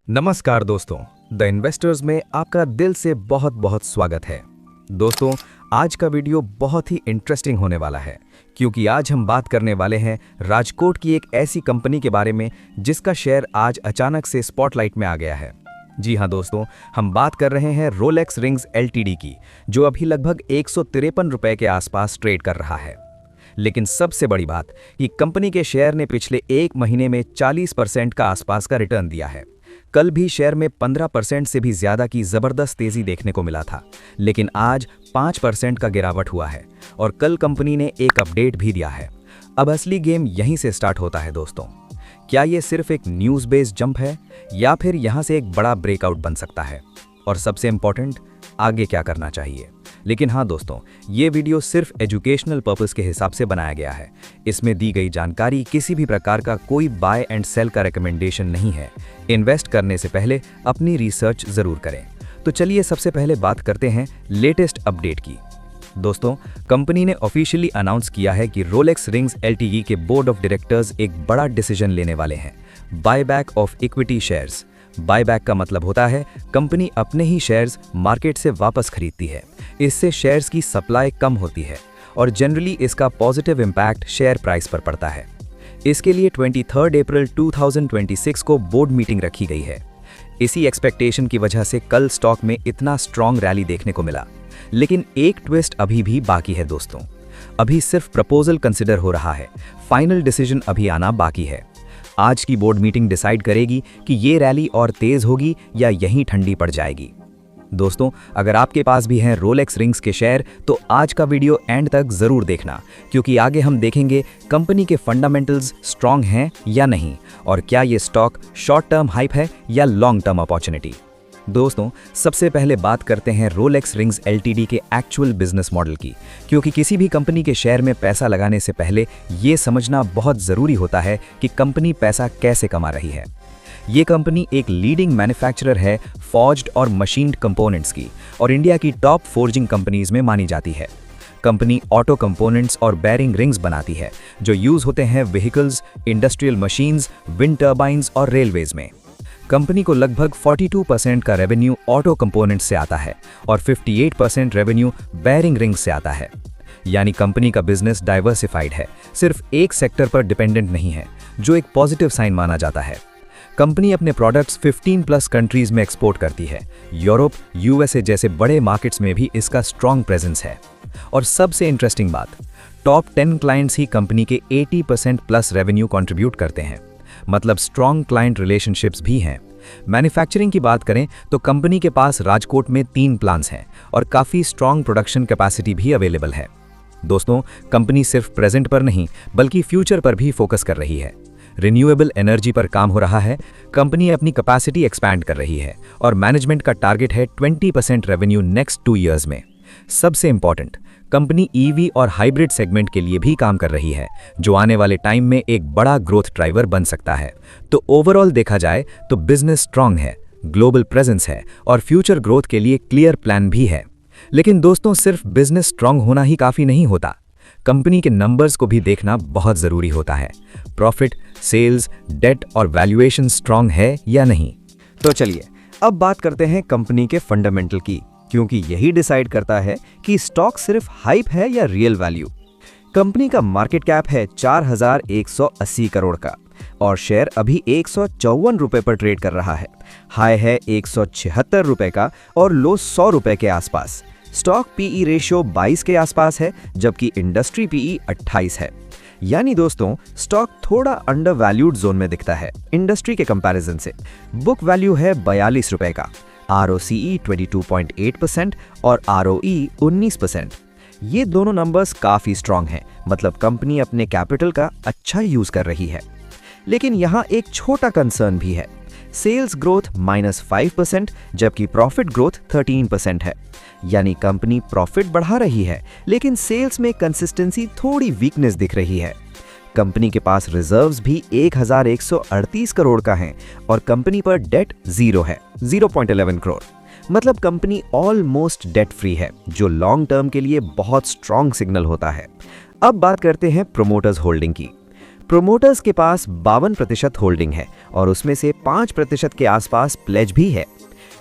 नमस्कार दोस्तों, the investors में आपका दिल से बहुत बहुत स्वागत है। दोस्तों, आज का वीडियो बहुत ही इंटरेस्टिंग होने वाला है क्योंकि आज हम बात करने वाले हैं राजकोट की एक ऐसी कंपनी के बारे में जिसका शेयर आज अचानक से स्पॉटलाइट में आ गया है। जी हाँ दोस्तों, हम बात कर रहे हैं रोलेक्स रिंग्स एलटीडी की, जो अभी लगभग 153 रुपए के आसपास ट्रेड कर रहा है। लेकिन सबसे बड़ी बात कि कंपनी के शेयर ने पिछले एक महीने में 40% का आसपास का रिटर्न दिया है। कल भी शेयर में 15% से भी ज्यादा की जबरदस्त तेजी देखने को मिला था, लेकिन आज 5% का गिरावट हुआ है और कल कंपनी ने एक अपडेट भी दिया है। अब असली गेम यहीं से स्टार्ट होता है दोस्तों। क्या ये सिर्फ एक न्यूज़ बेस्ड जंप है या फिर यहाँ से एक बड़ा ब्रेकआउट बन सकता है, और सबसे इंपॉर्टेंट, आगे क्या करना चाहिए। लेकिन हाँ दोस्तों, ये वीडियो सिर्फ एजुकेशनल पर्पस के हिसाब से बनाया गया है। इसमें दी गई जानकारी किसी भी प्रकार का कोई बाय एंड सेल का रिकमेंडेशन नहीं है। इन्वेस्ट करने से पहले अपनी रिसर्च जरूर करें। तो चलिए सबसे पहले बात करते हैं लेटेस्ट अपडेट की। दोस्तों, कंपनी ने ऑफिशियली अनाउंस किया है कि रोलेक्स रिंग्स एलटीडी के बोर्ड ऑफ डायरेक्टर्स एक बड़ा डिसीजन लेने वाले हैं, buyback of equity shares. Buyback का मतलब होता है कंपनी अपने ही शेयर्स मार्केट से वापस खरीदती है। इससे शेयर्स की सप्लाई कम होती है और जनरली इसका पॉजिटिव इम्पैक्ट शेयर प्राइस पर पड़ता है। इसके लिए 23 अप्रैल 2026 को बोर्ड मीटिंग रखी गई है। इसी एक्सपेक्टेशन की वजह से कल स्टॉक में इतना स्ट्रॉन्ग रैली देखने को मिला। लेकिन एक ट्विस्ट अभी भी बाकी है दोस्तों। अभी सिर्फ प्रपोजल कंसिडर हो रहा है, फाइनल डिसीजन अभी आना बाकी है। आज की बोर्ड मीटिंग डिसाइड करेगी कि ये रैली और तेज होगी या यहीं ठंडी पड़ जाएगी। दोस्तों, अगर आपके पास भी हैं रोलेक्स रिंग्स के शेयर तो आज का वीडियो एंड तक जरूर देखना, क्योंकि आगे हम देखेंगे कंपनी के फंडामेंटल्स स्ट्रांग हैं या नहीं, और क्या ये स्टॉक शॉर्ट टर्म हाइप है या लॉन्ग टर्म अपॉर्चुनिटी। दोस्तों, सबसे पहले बात करते हैं रोलेक्स रिंग्स एलटीडी के एक्चुअल बिजनेस मॉडल की, क्योंकि किसी भी कंपनी के शेयर में पैसा लगाने से पहले ये समझना बहुत ज़रूरी होता है कि कंपनी पैसा कैसे कमा रही है। ये कंपनी एक लीडिंग मैन्युफैक्चरर है फॉर्ज्ड और मशीन्ड कंपोनेंट्स की, और इंडिया की टॉप फोर्जिंग कंपनीज में मानी जाती है। कंपनी ऑटो कंपोनेंट्स और बेयरिंग रिंग्स बनाती है जो यूज़ होते हैं vehicles, industrial machines, wind turbines और रेलवेज में। कंपनी को लगभग 42% का रेवेन्यू ऑटो कंपोनेंट्स से आता है और 58% रेवेन्यू बेयरिंग रिंग्स से आता है। यानी कंपनी का बिजनेस डाइवर्सिफाइड है, सिर्फ एक सेक्टर पर डिपेंडेंट नहीं है, जो एक पॉजिटिव साइन माना जाता है। कंपनी अपने प्रोडक्ट्स 15+ कंट्रीज में एक्सपोर्ट करती है। यूरोप, यूएसए जैसे बड़े मार्केट्स में भी इसका स्ट्रॉन्ग प्रेजेंस है। और सबसे इंटरेस्टिंग बात, टॉप 10 क्लाइंट्स ही कंपनी के 80% रेवेन्यू कंट्रीब्यूट करते हैं, मतलब स्ट्रॉन्ग क्लाइंट रिलेशनशिप्स भी हैं। मैन्युफैक्चरिंग की बात करें तो कंपनी के पास राजकोट में 3 प्लांट्स हैं और काफ़ी स्ट्रॉन्ग प्रोडक्शन कैपेसिटी भी अवेलेबल है। दोस्तों, कंपनी सिर्फ प्रेजेंट पर नहीं बल्कि फ्यूचर पर भी फोकस कर रही है। रिन्यूएबल एनर्जी पर काम हो रहा है, कंपनी अपनी कैपेसिटी एक्सपैंड कर रही है और मैनेजमेंट का टारगेट है 20% रेवेन्यू नेक्स्ट 2 ईयर्स में। सबसे इंपॉर्टेंट, कंपनी ईवी और हाइब्रिड सेगमेंट के लिए भी काम कर रही है, जो आने वाले टाइम में एक बड़ा ग्रोथ ड्राइवर बन सकता है। तो ओवरऑल देखा जाए तो बिजनेस स्ट्रांग है, ग्लोबल प्रेजेंस है और फ्यूचर ग्रोथ के लिए क्लियर प्लान भी है। लेकिन दोस्तों, सिर्फ बिजनेस स्ट्रांग होना ही काफ़ी नहीं होता, कंपनी के नंबर्स को भी देखना बहुत ज़रूरी होता है। प्रॉफिट, सेल्स, डेट और वैल्यूएशन स्ट्रांग है या नहीं। तो चलिए अब बात करते हैं कंपनी के फंडामेंटल की, क्योंकि यही डिसाइड करता है कि स्टॉक सिर्फ हाइप है या रियल वैल्यू। कंपनी का मार्केट कैप है 4180 करोड़ का और शेयर अभी 154 रुपए पर ट्रेड कर रहा है। हाई है 176 रुपए का और लो 100 रुपए के आसपास। स्टॉक पीई रेशियो 22 के आसपास है, जबकि इंडस्ट्री पीई 28 है। यानी दोस्तों, स्टॉक थोड़ा अंडर वैल्यूड जोन में दिखता है इंडस्ट्री के कंपैरिजन से। बुक वैल्यू है 42 रुपए का, ROCE 22.8% और ROE 19%। ये दोनों नंबर्स काफी स्ट्रांग हैं, मतलब कंपनी अपने कैपिटल का अच्छा यूज कर रही है। लेकिन यहाँ एक छोटा कंसर्न भी है। सेल्स ग्रोथ -5% जबकि प्रॉफिट ग्रोथ 13% है। यानी कंपनी प्रॉफिट बढ़ा रही है, लेकिन सेल्स में कंसिस्टेंसी थोड़ी वीकनेस दिख रही है। कंपनी के पास रिजर्व्स भी 1138 करोड़ का है और कंपनी पर डेट 0 है, 0.11 करोड़। मतलब कंपनी ऑलमोस्ट डेट फ्री है, जो लॉन्ग टर्म के लिए बहुत स्ट्रॉन्ग सिग्नल होता है। अब बात करते हैं प्रोमोटर्स होल्डिंग की। प्रोमोटर्स के पास 52% होल्डिंग है और उसमें से 5% के आसपास प्लेज भी है।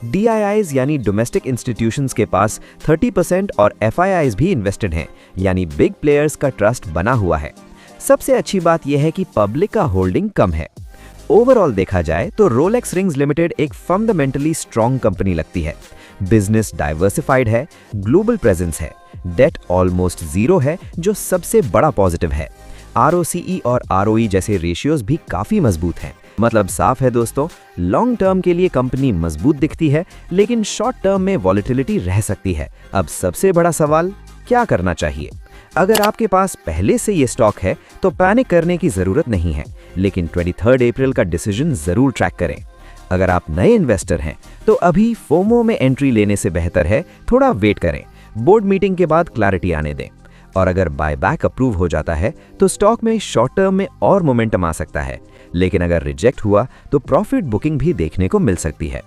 DIIs यानी डोमेस्टिक इंस्टीट्यूशंस के पास 30% और FIIs भी इन्वेस्टेड हैं, यानी बिग प्लेयर्स का ट्रस्ट बना हुआ है। सबसे अच्छी बात यह है कि पब्लिक का होल्डिंग कम है। ओवरऑल देखा जाए तो रोलेक्स रिंग्स लिमिटेड एक फंडामेंटली स्ट्रॉन्ग कंपनी लगती है। बिजनेस डाइवर्सिफाइड है, ग्लोबल प्रेजेंस है, डेट ऑलमोस्ट जीरो है जो सबसे बड़ा पॉजिटिव है। ROCE और ROE जैसे रेशियोज भी काफी मजबूत हैं। मतलब साफ है दोस्तों, लॉन्ग टर्म के लिए कंपनी मजबूत दिखती है, लेकिन शॉर्ट टर्म में वॉलेटिलिटी रह सकती है। अब सबसे बड़ा सवाल, क्या करना चाहिए? अगर आपके पास पहले से ये स्टॉक है तो पैनिक करने की जरूरत नहीं है, लेकिन 23 अप्रैल का डिसीजन जरूर ट्रैक करें। अगर आप नए इन्वेस्टर हैं तो अभी फोमो में एंट्री लेने से बेहतर है थोड़ा वेट करें, बोर्ड मीटिंग के बाद क्लैरिटी आने दें। और अगर बायबैक अप्रूव हो जाता है तो स्टॉक में शॉर्ट टर्म में और मोमेंटम आ सकता है, लेकिन अगर रिजेक्ट हुआ तो प्रॉफिट बुकिंग भी देखने को मिल सकती है।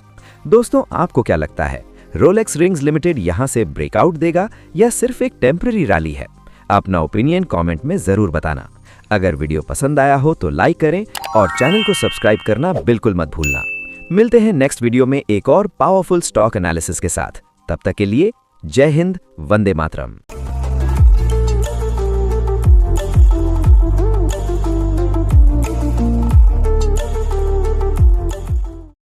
दोस्तों, आपको क्या लगता है, रोलेक्स रिंग्स लिमिटेड यहां से ब्रेकआउट देगा या सिर्फ एक टेम्पररी रैली है? अपना ओपिनियन कमेंट में जरूर बताना। अगर वीडियो पसंद आया हो तो लाइक करें और चैनल को सब्सक्राइब करना बिल्कुल मत भूलना। मिलते हैं नेक्स्ट वीडियो में एक और पावरफुल स्टॉक एनालिसिस के साथ। तब तक के लिए जय हिंद, वंदे मातरम।